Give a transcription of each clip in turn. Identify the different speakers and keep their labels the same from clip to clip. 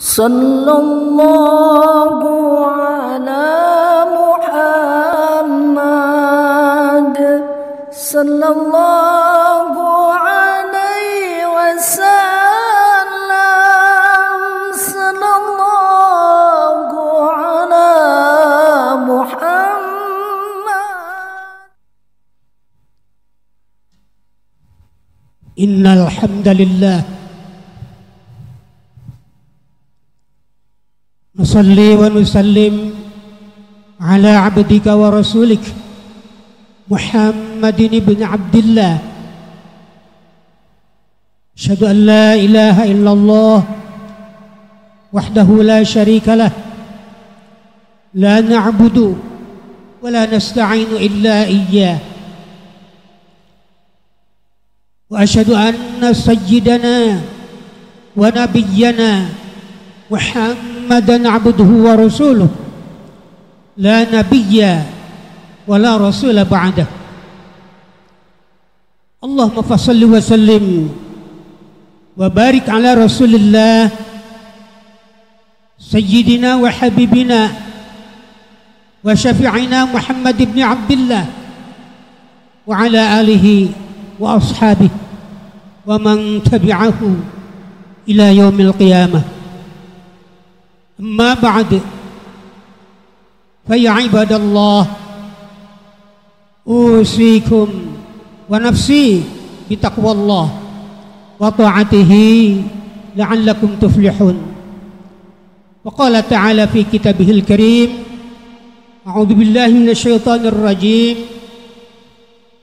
Speaker 1: Sallallahu ala Muhammad sallallahu alaihi wasallam, sallallahu ala Muhammad.
Speaker 2: Innal hamdalillah nusalli wa nusallim ala abdika wa rasulik Muhammadin ibn Abdillah. Asyhadu an la ilaha illallah wahdahu la syarika lah, la na'budu wa la nasta'inu illa iyyah. Wa asyhadu anna sayyidana wa nabiyyana Muhammadan abduhu wa rasuluh, la nabiyya wa la rasula ba'dah. Allahumma fassalli wa sallim wa barik ala rasulillah sayyidina wa habibina wa syafi'ina Muhammad ibn Abdillah wa ala alihi wa ashabihi wa man tabi'ahu ila yaumil qiyamah. Amma ba'd, fa ya ibadallah, usikum wa nafsi bitaqwallah wa ta'atihi la'allakum tuflihun. Wa qala ta'ala fi kitabihil karim, a'udzu billahi minasy syaithanir rajim,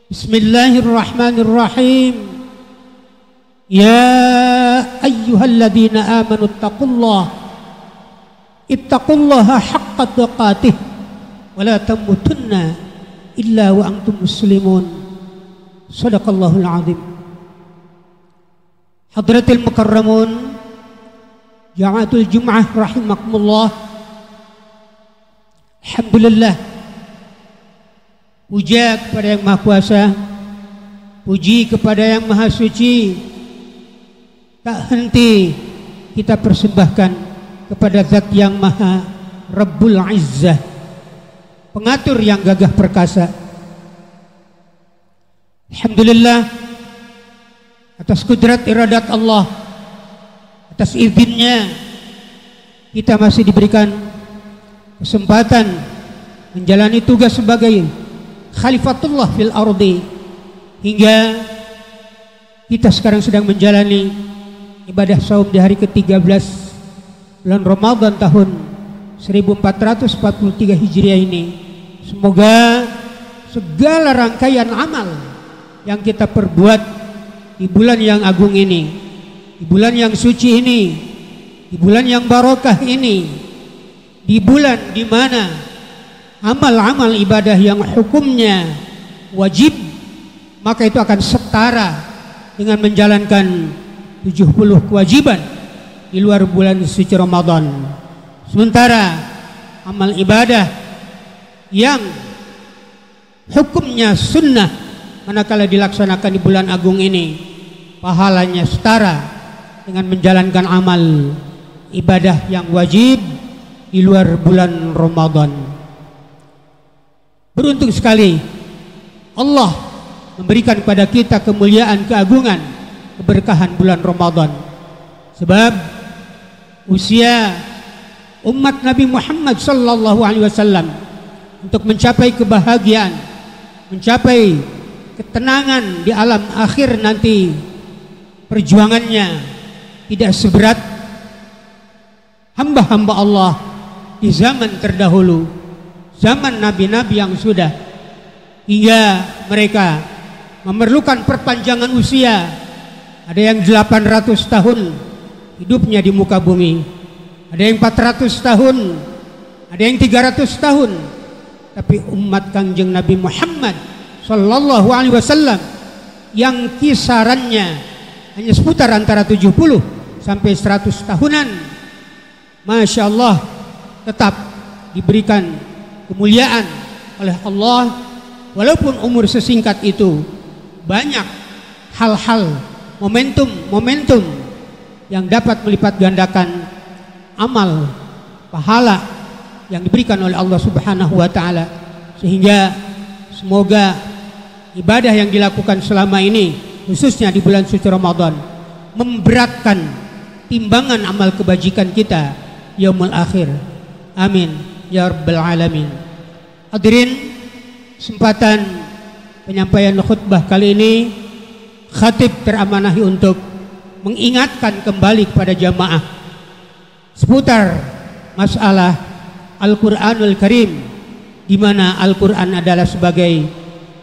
Speaker 2: bismillahirrahmanirrahim, ya ayyuhalladzina amanu taqullaha ittaqullaha haqqa tuqatih wa la tamutunna illa wa antum muslimun. Shadaqallahul azim. Hadratil mukarramun, jama'atul jum'ah rahimakumullah. Alhamdulillah, puja kepada yang maha kuasa, puji kepada yang maha suci, tak henti kita persembahkan kepada Zat yang Maha Rabbul Izzah, pengatur yang gagah perkasa. Alhamdulillah, atas kudrat iradat Allah, atas izinnya kita masih diberikan kesempatan menjalani tugas sebagai Khalifatullah fil ardi, hingga kita sekarang sedang menjalani ibadah saum di hari ke-13 bulan Ramadan tahun 1443 Hijriah ini. Semoga segala rangkaian amal yang kita perbuat di bulan yang agung ini, di bulan yang suci ini, di bulan yang barokah ini, di bulan di mana amal-amal ibadah yang hukumnya wajib, maka itu akan setara dengan menjalankan 70 kewajiban di luar bulan suci Ramadan. Sementara amal ibadah yang hukumnya sunnah, manakala dilaksanakan di bulan agung ini, pahalanya setara dengan menjalankan amal ibadah yang wajib di luar bulan Ramadan. Beruntung sekali Allah memberikan kepada kita kemuliaan, keagungan, keberkahan bulan Ramadan. Sebab usia umat Nabi Muhammad sallallahu alaihi wasallam untuk mencapai kebahagiaan, mencapai ketenangan di alam akhir nanti, perjuangannya tidak seberat hamba-hamba Allah di zaman terdahulu, zaman nabi-nabi yang sudah, hingga mereka memerlukan perpanjangan usia. Ada yang 800 tahun hidupnya di muka bumi, ada yang 400 tahun, ada yang 300 tahun. Tapi umat Kangjeng Nabi Muhammad sallallahu alaihi wasallam yang kisarannya hanya seputar antara 70 sampai 100 tahunan, Masya Allah, tetap diberikan kemuliaan oleh Allah. Walaupun umur sesingkat itu, banyak hal-hal, momentum yang dapat melipat gandakan amal, pahala yang diberikan oleh Allah Subhanahu wa taala, sehingga semoga ibadah yang dilakukan selama ini khususnya di bulan suci Ramadan memberatkan timbangan amal kebajikan kita yaumul akhir. Amin ya rabbal alamin. Hadirin, kesempatan penyampaian khutbah kali ini khatib teramanahi untuk mengingatkan kembali kepada jamaah seputar masalah Al-Qur'anul Karim, di mana Al-Qur'an adalah sebagai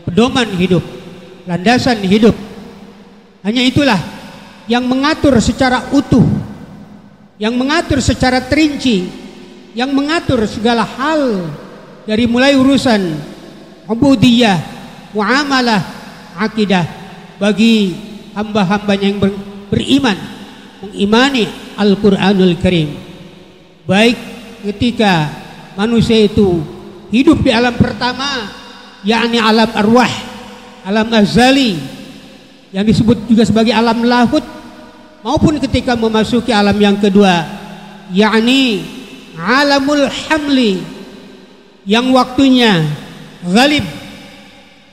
Speaker 2: pedoman hidup, landasan hidup. Hanya itulah yang mengatur secara utuh, yang mengatur secara terinci, yang mengatur segala hal dari mulai urusan ubudiyah, muamalah, akidah bagi hamba-hambanya yang beriman, mengimani Al-Qur'anul Karim. Baik ketika manusia itu hidup di alam pertama, yakni alam arwah, alam azali yang disebut juga sebagai alam lahut, maupun ketika memasuki alam yang kedua, yakni alamul hamli, yang waktunya ghalib,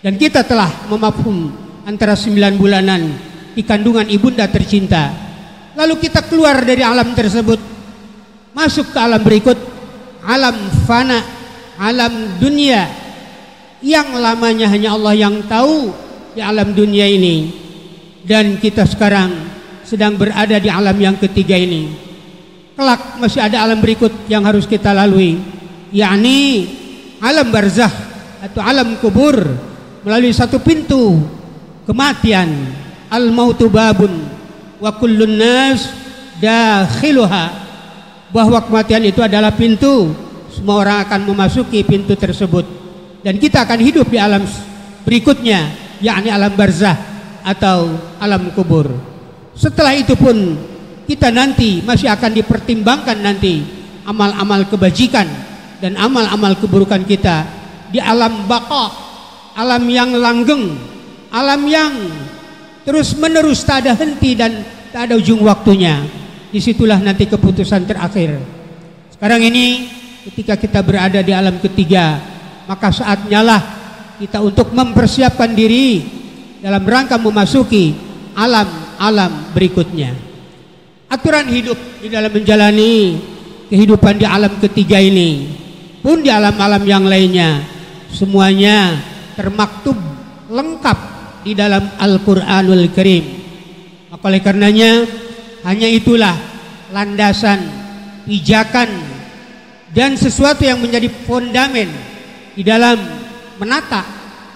Speaker 2: dan kita telah memafhum antara 9 bulanan di kandungan ibunda tercinta. Lalu kita keluar dari alam tersebut, masuk ke alam berikut, alam fana, alam dunia, yang lamanya hanya Allah yang tahu di alam dunia ini. Dan kita sekarang sedang berada di alam yang ketiga ini. Kelak masih ada alam berikut yang harus kita lalui, yakni alam barzakh atau alam kubur, melalui satu pintu kematian. Al-mautu babun wa kullun nas dakhiluha, bahwa kematian itu adalah pintu, semua orang akan memasuki pintu tersebut, dan kita akan hidup di alam berikutnya, yakni alam barzakh atau alam kubur. Setelah itu pun kita nanti masih akan dipertimbangkan nanti amal-amal kebajikan dan amal-amal keburukan kita di alam baqa, alam yang langgeng, alam yang terus menerus tak ada henti dan tak ada ujung waktunya. Disitulah nanti keputusan terakhir. Sekarang ini ketika kita berada di alam ketiga, maka saatnya lah kita untuk mempersiapkan diri dalam rangka memasuki alam-alam berikutnya. Aturan hidup di dalam menjalani kehidupan di alam ketiga ini pun di alam-alam yang lainnya, semuanya termaktub lengkap di dalam Al-Qur'anul Karim. Maka oleh karenanya, hanya itulah landasan, pijakan, dan sesuatu yang menjadi fondamen di dalam menata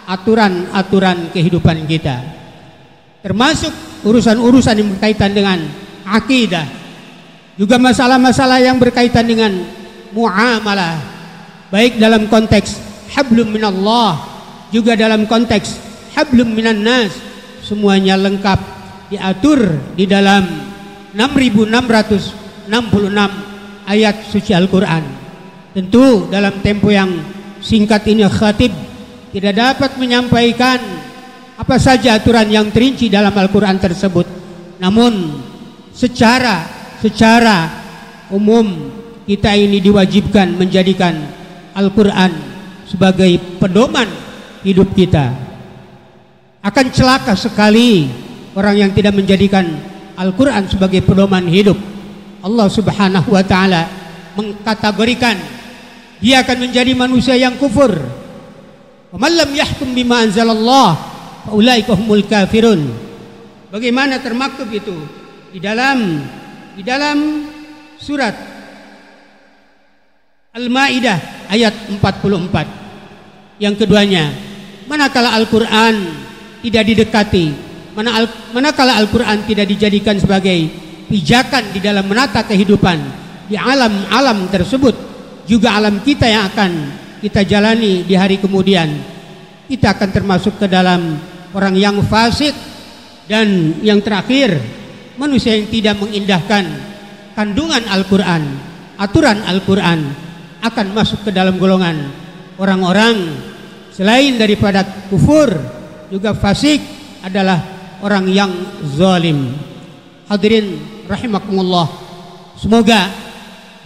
Speaker 2: aturan-aturan kehidupan kita, termasuk urusan-urusan yang berkaitan dengan akidah, juga masalah-masalah yang berkaitan dengan muamalah, baik dalam konteks hablum minallah, juga dalam konteks hablum minan nas. Semuanya lengkap diatur di dalam 6666 ayat suci Al-Quran. Tentu dalam tempo yang singkat ini khatib tidak dapat menyampaikan apa saja aturan yang terinci dalam Al-Quran tersebut. Namun secara umum kita ini diwajibkan menjadikan Al-Quran sebagai pedoman hidup kita. Akan celaka sekali orang yang tidak menjadikan Al-Quran sebagai pedoman hidup. Allah Subhanahu wa taala mengkategorikan dia akan menjadi manusia yang kufur. "Waman lam yahkum bima anzalallah fa ulaika humul kafirun." Bagaimana termaktub itu di dalam surat Al-Maidah ayat 44. Yang keduanya, manakala Al-Quran tidak didekati, manakala Al-Quran tidak dijadikan sebagai pijakan di dalam menata kehidupan di alam-alam tersebut, juga alam kita yang akan kita jalani di hari kemudian, kita akan termasuk ke dalam orang yang fasik. Dan yang terakhir, manusia yang tidak mengindahkan kandungan Al-Quran, aturan Al-Quran, akan masuk ke dalam golongan orang-orang selain daripada kufur, juga fasik adalah orang yang zalim. Hadirin rahimakumullah, semoga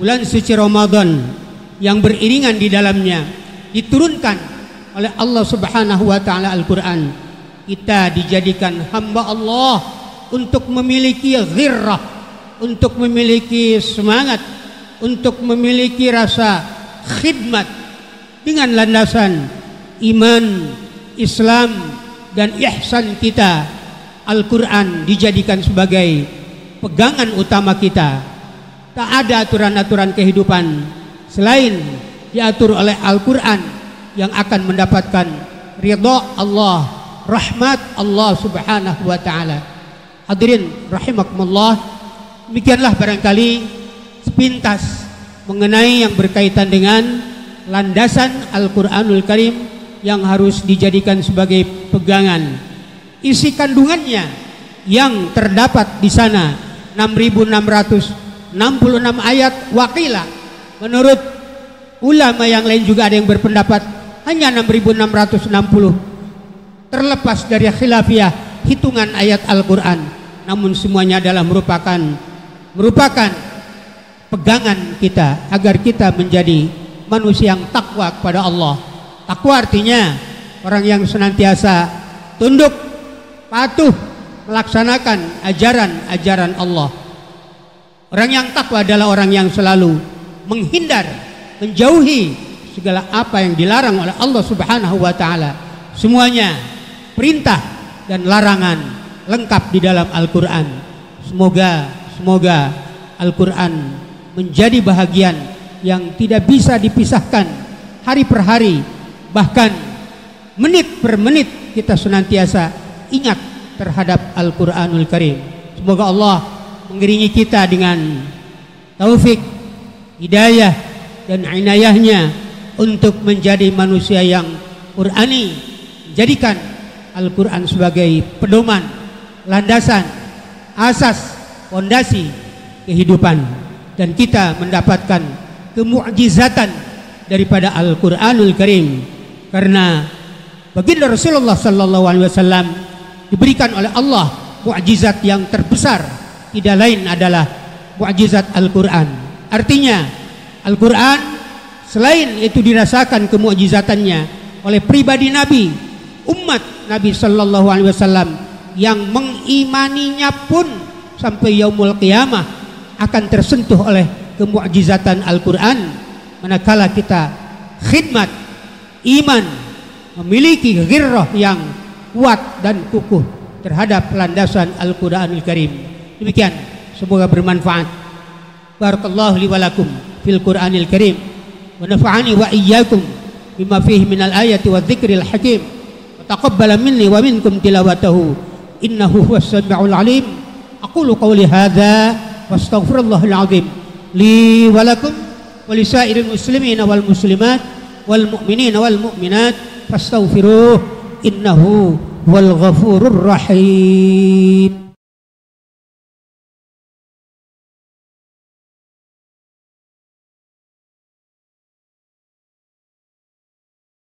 Speaker 2: bulan suci Ramadan yang beriringan di dalamnya diturunkan oleh Allah Subhanahu wa taala Al-Qur'an, kita dijadikan hamba Allah untuk memiliki ghirrah, untuk memiliki semangat, untuk memiliki rasa khidmat dengan landasan iman, Islam dan ihsan kita. Al-Quran dijadikan sebagai pegangan utama kita. Tak ada aturan-aturan kehidupan selain diatur oleh Al-Quran yang akan mendapatkan ridha Allah, rahmat Allah Subhanahu wa taala. Hadirin rahimakumullah, demikianlah barangkali sepintas mengenai yang berkaitan dengan landasan Al-Quranul Karim yang harus dijadikan sebagai pegangan. Isi kandungannya yang terdapat di sana 6.666 ayat, wakilah menurut ulama yang lain juga ada yang berpendapat hanya 6.660, terlepas dari khilafiyah hitungan ayat Al-Quran, namun semuanya adalah merupakan pegangan kita agar kita menjadi manusia yang takwa kepada Allah. Takwa artinya orang yang senantiasa tunduk, patuh, melaksanakan ajaran-ajaran Allah. Orang yang takwa adalah orang yang selalu menghindar, menjauhi segala apa yang dilarang oleh Allah Subhanahu wa taala. Semuanya perintah dan larangan lengkap di dalam Al-Quran. Semoga Al-Quran menjadi bahagian yang tidak bisa dipisahkan hari per hari, bahkan menit per menit kita senantiasa ingat terhadap Al-Quranul Karim. Semoga Allah mengiringi kita dengan taufik, hidayah dan inayahnya untuk menjadi manusia yang Qur'ani, menjadikan Al-Quran sebagai pedoman, landasan, asas, fondasi kehidupan, dan kita mendapatkan kemu'jizatan daripada Al-Quranul Karim. Karena baginda Rasulullah sallallahu alaihi wasallam diberikan oleh Allah mukjizat yang terbesar, tidak lain adalah mukjizat Al-Quran. Artinya Al-Quran selain itu dirasakan kemukjizatannya oleh pribadi Nabi, umat Nabi sallallahu alaihi wasallam yang mengimaninya pun sampai yaumul qiyamah akan tersentuh oleh kemukjizatan Al-Quran. Manakala kita khidmat, iman, memiliki ghirrah yang kuat dan kukuh terhadap landasan Al-Quranul Karim. Demikian, semoga bermanfaat. Barakallahu li wa lakum fil Qur'anil Karim wa nafa'ani wa iyyakum bima fihi minal ayati wa dzikril hakim wa taqabbala minni wa minkum tilawatahu innahu huwas samiul alim. Aqulu qawli hadza wastaghfirullahal azim li wa lakum wa lisairil muslimina wal muslimat wal mu'minina wal mu'minat fastaghfiruh innahu wal ghafurur rahim.